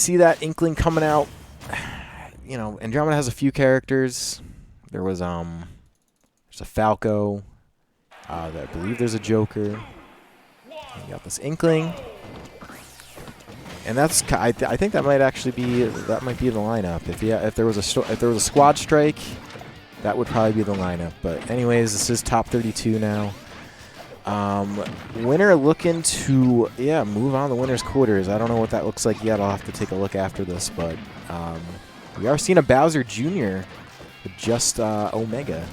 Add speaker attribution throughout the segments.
Speaker 1: See that Inkling coming out. You know, Andromeda has a few characters. There's a Falco. I believe there's a Joker. You got this Inkling. And that's I think that might actually be the lineup. If there was a squad strike, that would probably be the lineup. But anyways, this is top 32 now. Winner looking to move on to winner's quarters. I don't know what that looks like yet. I'll have to take a look after this, but we are seeing a Bowser Jr. with JustOmega.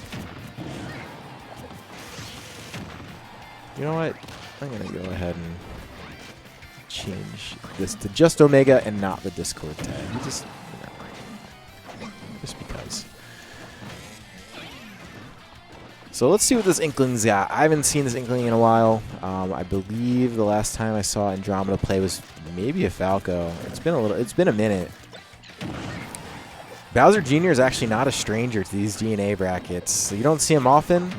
Speaker 1: You know what? I'm gonna go ahead and change this to JustOmega and not the Discord tag. Just because. So let's see what this Inkling's got. I haven't seen this Inkling in a while. I believe the last time I saw Andromeda play was maybe a Falco. It's been a minute. Bowser Jr. is actually not a stranger to these DNA brackets. You don't see him often,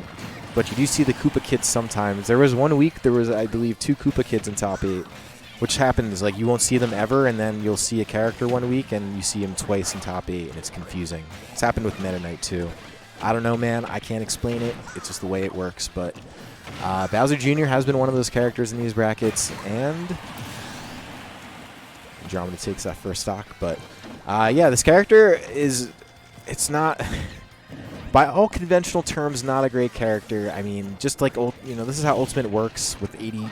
Speaker 1: but you do see the Koopa kids sometimes. There was one week there was, I believe, 2 Koopa kids in top 8, which happens like you won't see them ever, and then you'll see a character one week and you see him twice in top 8, and it's confusing. It's happened with Meta Knight too. I don't know, man. I can't explain it. It's just the way it works. But Bowser Jr. has been one of those characters in these brackets, and Andromeda takes that first stock. But yeah, this character it's not, by all conventional terms, not a great character. I mean, just like, this is how Ultimate works with 80,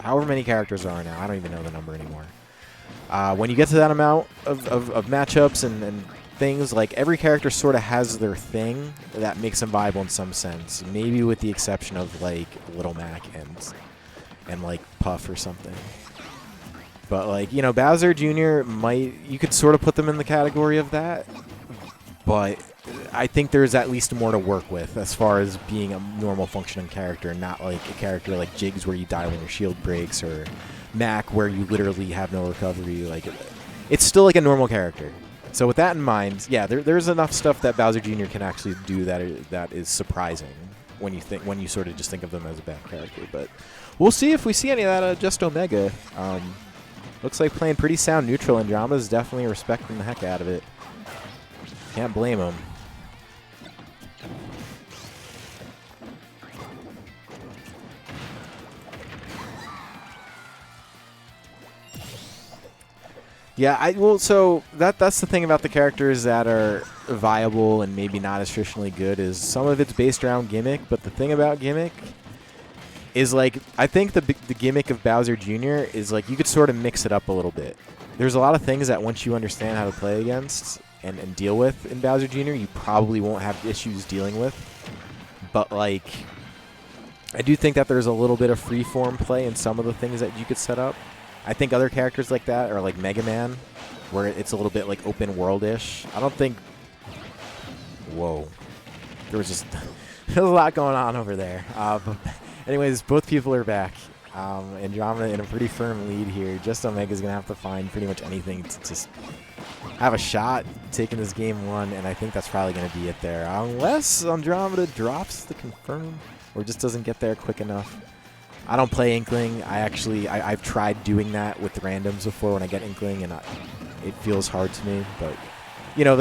Speaker 1: however many characters there are now. I don't even know the number anymore. When you get to that amount of matchups and things, like every character sort of has their thing that makes them viable in some sense, maybe with the exception of like Little Mac and like Puff or something. But like, Bowser Jr. you could sort of put them in the category of that, but I think there's at least more to work with as far as being a normal functioning character, not like a character like Jiggs where you die when your shield breaks, or Mac where you literally have no recovery. Like, it's still like a normal character. So with that in mind, yeah, there's enough stuff that Bowser Jr. can actually do that is surprising when you sort of just think of them as a bad character. But we'll see if we see any of that JustOmega. Looks like playing pretty sound neutral. Andromeda's definitely respecting the heck out of it. Can't blame him. Yeah, so that's the thing about the characters that are viable and maybe not as traditionally good, is some of it's based around gimmick, but the thing about gimmick is, like, I think the gimmick of Bowser Jr. is, like, you could sort of mix it up a little bit. There's a lot of things that once you understand how to play against and deal with in Bowser Jr., you probably won't have issues dealing with. But, like, I do think that there's a little bit of free-form play in some of the things that you could set up. I think other characters like that are like Mega Man, where it's a little bit like open world-ish. I don't think... Whoa. There was just... there's a lot going on over there. But anyways, both people are back. Andromeda in a pretty firm lead here. JustOmega's going to have to find pretty much anything to just have a shot taking this game 1, and I think that's probably going to be it there. Unless Andromeda drops the confirm or just doesn't get there quick enough. I don't play Inkling. I've tried doing that with the randoms before when I get Inkling, and it feels hard to me. But,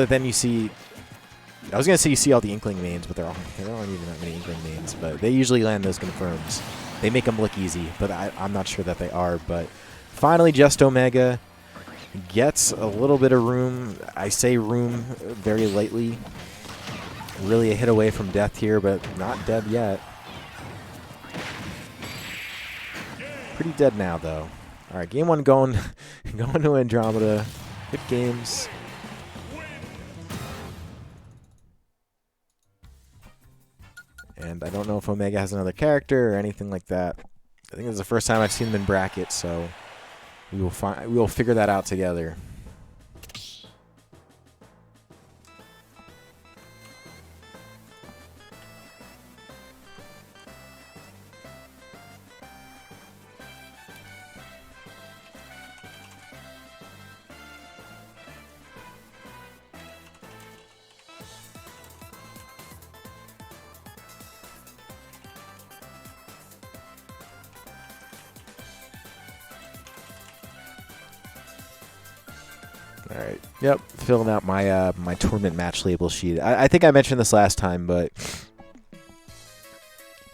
Speaker 1: then you see... I was going to say you see all the Inkling mains, but there aren't even that many Inkling mains. But they usually land those confirms. They make them look easy, but I'm not sure that they are. But finally, JustOmega gets a little bit of room. I say room very lightly. Really a hit away from death here, but not dead yet. Pretty dead now, though. All right, game 1 going to Andromeda. Good games. And I don't know if Omega has another character or anything like that. I think it's the first time I've seen them in brackets, so we will figure that out together. All right. Yep. Filling out my my tournament match label sheet. I think I mentioned this last time, but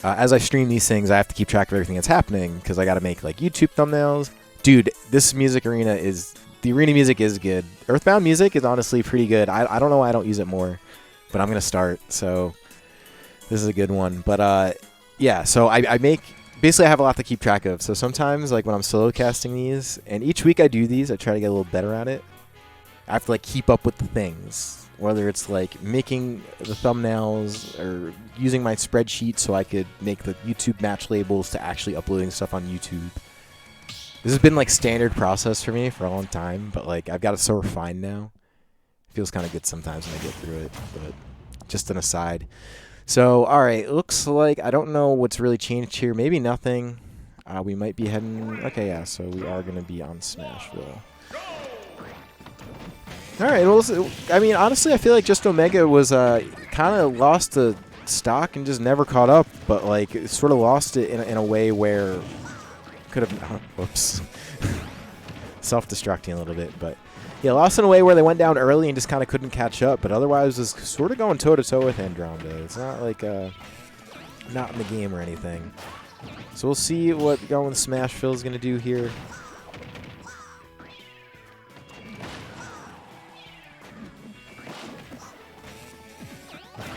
Speaker 1: as I stream these things, I have to keep track of everything that's happening because I got to make like YouTube thumbnails. Dude, this music arena is the arena music is good. Earthbound music is honestly pretty good. I don't know why I don't use it more, but I'm gonna start. So this is a good one. But yeah. So I make. Basically, I have a lot to keep track of. So sometimes, like when I'm solo casting these, and each week I do these, I try to get a little better at it. I have to like keep up with the things, whether it's like making the thumbnails or using my spreadsheet so I could make the YouTube match labels to actually uploading stuff on YouTube. This has been like standard process for me for a long time, but like I've got it so refined now. It feels kind of good sometimes when I get through it, but just an aside. So, all right, looks like I don't know what's really changed here. Maybe nothing. We might be heading... Okay, yeah, so we are going to be on Smashville. All right, well, I mean, honestly, I feel like JustOmega was kind of lost the stock and just never caught up, but, like, it sort of lost it in a way where could have... whoops. Self-destructing a little bit, but... Yeah, lost in a way where they went down early and just kind of couldn't catch up, but otherwise was sort of going toe-to-toe with Andromeda. It's not like not in the game or anything. So we'll see what going Smashville is going to do here.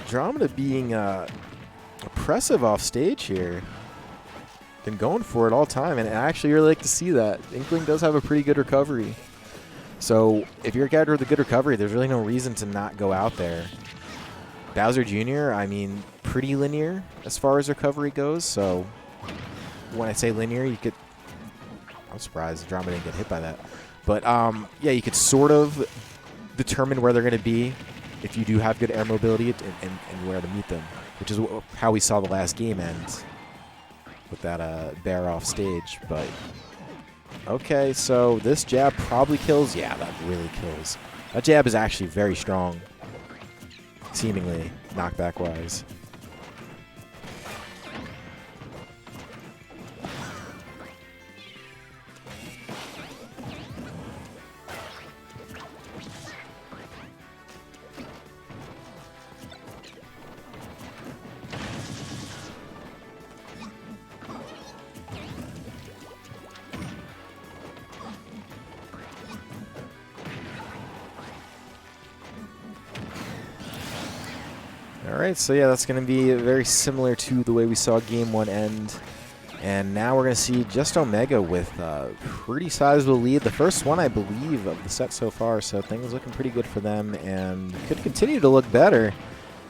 Speaker 1: Andromeda being oppressive off stage here. Been going for it all time, and I actually really like to see that. Inkling does have a pretty good recovery. So if you're a character with a good recovery, there's really no reason to not go out there. Bowser Jr., I mean, pretty linear as far as recovery goes. So when I say linear, you could... I'm surprised Andromeda didn't get hit by that. But yeah, you could sort of determine where they're going to be if you do have good air mobility and where to meet them, which is how we saw the last game end with that bear off stage. But... Okay, so this jab probably kills. Yeah, that really kills. That jab is actually very strong, seemingly, knockback-wise. Alright, so yeah, that's going to be very similar to the way we saw Game 1 end. And now we're going to see JustOmega with a pretty sizable lead. The first one, I believe, of the set so far, so things looking pretty good for them and could continue to look better.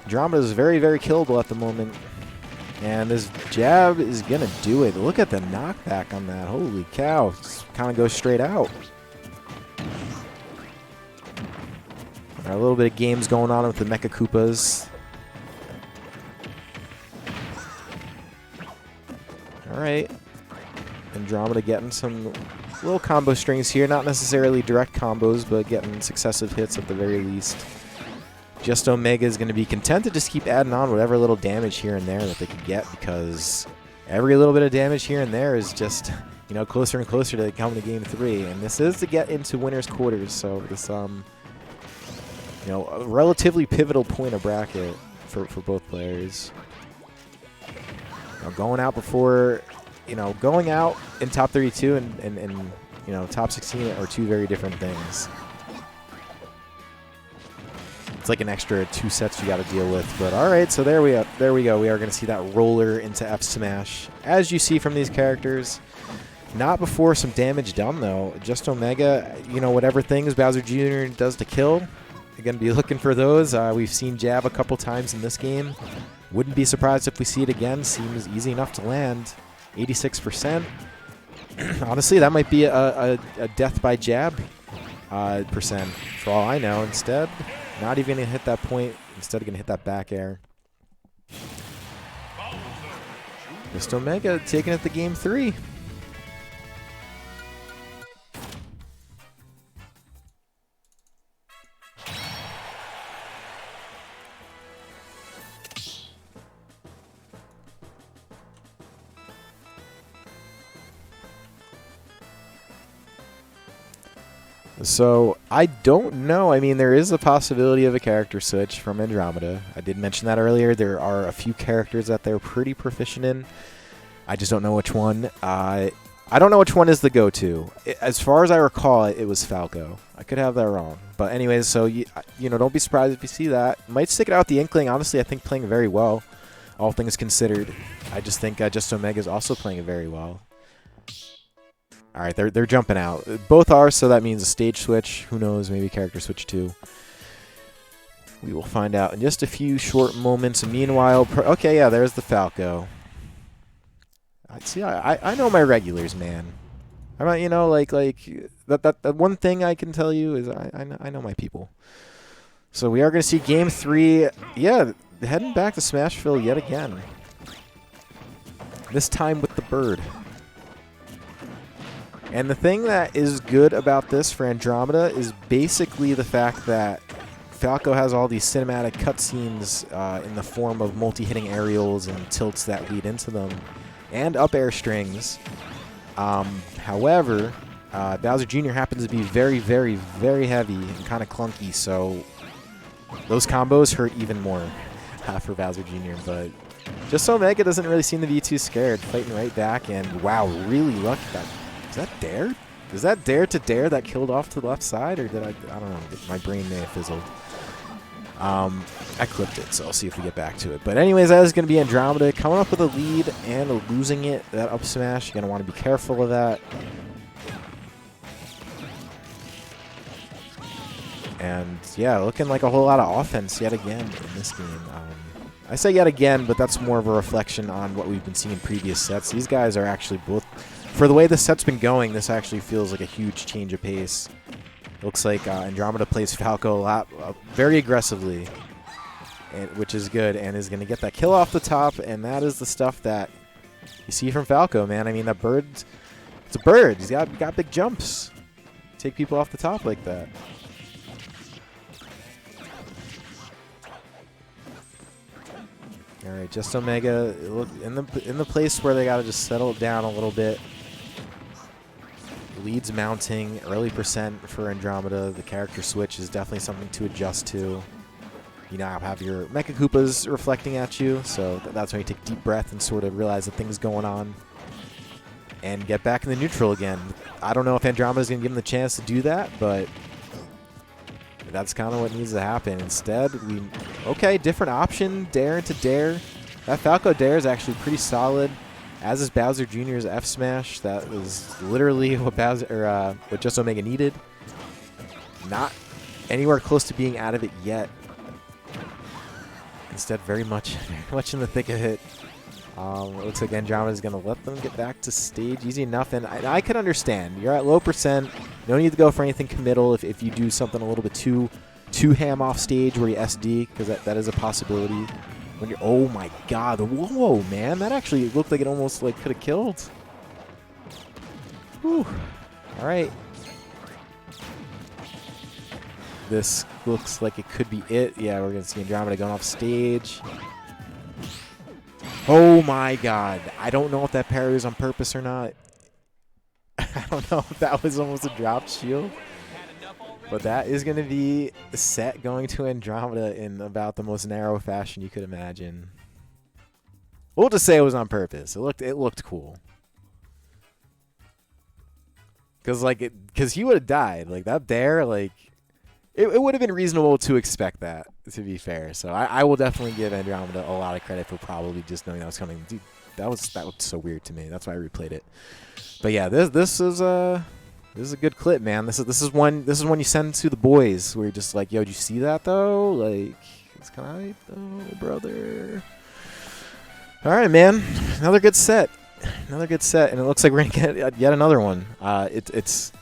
Speaker 1: Andromeda is very, very killable at the moment. And this jab is going to do it. Look at the knockback on that. Holy cow. Just kind of goes straight out. All right, a little bit of games going on with the Mecha Koopas. Alright, Andromeda getting some little combo strings here. Not necessarily direct combos, but getting successive hits at the very least. JustOmega is going to be content to just keep adding on whatever little damage here and there that they could get, because every little bit of damage here and there is just, you know, closer and closer to coming to Game 3. And this is to get into winner's quarters, so this, you know, a relatively pivotal point of bracket for both players. Going out before, you know, going out in top 32 and you know, top 16 are two very different things. It's like an extra 2 sets you got to deal with. But all right, so there we go. We are going to see that roller into F smash, as you see from these characters. Not before some damage done though. JustOmega, you know, whatever things Bowser Jr. does to kill, you're going to be looking for those. We've seen jab a couple times in this game. Wouldn't be surprised if we see it again. Seems easy enough to land. 86%. Honestly, that might be a death by jab percent, for all I know. Instead, not even going to hit that point. Instead of going to hit that back air. JustOmega taking it to Game 3. So I don't know. I mean, there is a possibility of a character switch from Andromeda. I did mention that earlier. There are a few characters that they're pretty proficient in. I just don't know which one. I don't know which one is the go-to. As far as I recall, it was Falco. I could have that wrong. But anyways, so, you know, don't be surprised if you see that. Might stick it out with the Inkling. Honestly, I think playing very well, all things considered. I just think JustOmega is also playing it very well. All right, they're jumping out. Both are, so that means a stage switch. Who knows? Maybe character switch too. We will find out in just a few short moments. Meanwhile, okay, yeah, there's the Falco. I know my regulars, man. You know, like that one thing I can tell you is I know my people. So we are going to see Game 3. Yeah, heading back to Smashville yet again. This time with the bird. And the thing that is good about this for Andromeda is basically the fact that Falco has all these cinematic cutscenes in the form of multi-hitting aerials and tilts that lead into them, and up air strings. However, Bowser Jr. happens to be very, very, very heavy and kind of clunky, so those combos hurt even more for Bowser Jr. But JustOmega doesn't really seem to be too scared, fighting right back, and wow, really lucky that. Is that dare? Is that dare to dare that killed off to the left side, or did I don't know. My brain may have fizzled. I clipped it, so I'll see if we get back to it. But anyways, that is going to be Andromeda coming up with a lead and losing it. That up smash, you're going to want to be careful of that. And yeah, looking like a whole lot of offense yet again in this game. I say yet again, but that's more of a reflection on what we've been seeing in previous sets. These guys are actually both... For the way the set's been going, this actually feels like a huge change of pace. Looks like Andromeda plays Falco a lot, very aggressively, which is good, and is going to get that kill off the top, and that is the stuff that you see from Falco, man. I mean, that bird, it's a bird. He's got big jumps. Take people off the top like that. All right, JustOmega in the place where they got to just settle it down a little bit. Leads mounting, early percent for Andromeda. The character switch is definitely something to adjust to. You now have your Mecha Koopas reflecting at you, so that's when you take a deep breath and sort of realize that things going on and get back in the neutral again. I don't know if Andromeda's going to give him the chance to do that, but that's kind of what needs to happen. Instead, okay, different option, dare into dare. That Falco dare is actually pretty solid. As is Bowser Jr.'s F smash. That was literally what what JustOmega needed. Not anywhere close to being out of it yet. Instead, very much in the thick of it. It looks like Andromeda is going to let them get back to stage easy enough. And I could understand. You're at low percent. No need to go for anything committal if you do something a little bit too ham off stage where you SD, because that is a possibility. When you're, oh my god, whoa, man, that actually looked like it almost like could have killed. Whew. All right. This looks like it could be it. Yeah, we're going to see Andromeda going off stage. Oh my god. I don't know if that parry was on purpose or not. I don't know if that was almost a dropped shield. But that is going to be set going to Andromeda in about the most narrow fashion you could imagine. We'll just say it was on purpose. It looked cool. Because he would have died. Like that dare, like it would have been reasonable to expect that, to be fair. So I will definitely give Andromeda a lot of credit for probably just knowing that was coming. Dude, that was so weird to me. That's why I replayed it. But yeah, this is a good clip, man. This is one you send to the boys where you're just like, yo, did you see that though? Like, it's kind of hype though, brother. All right, man. Another good set. And it looks like we're gonna get yet another one. It's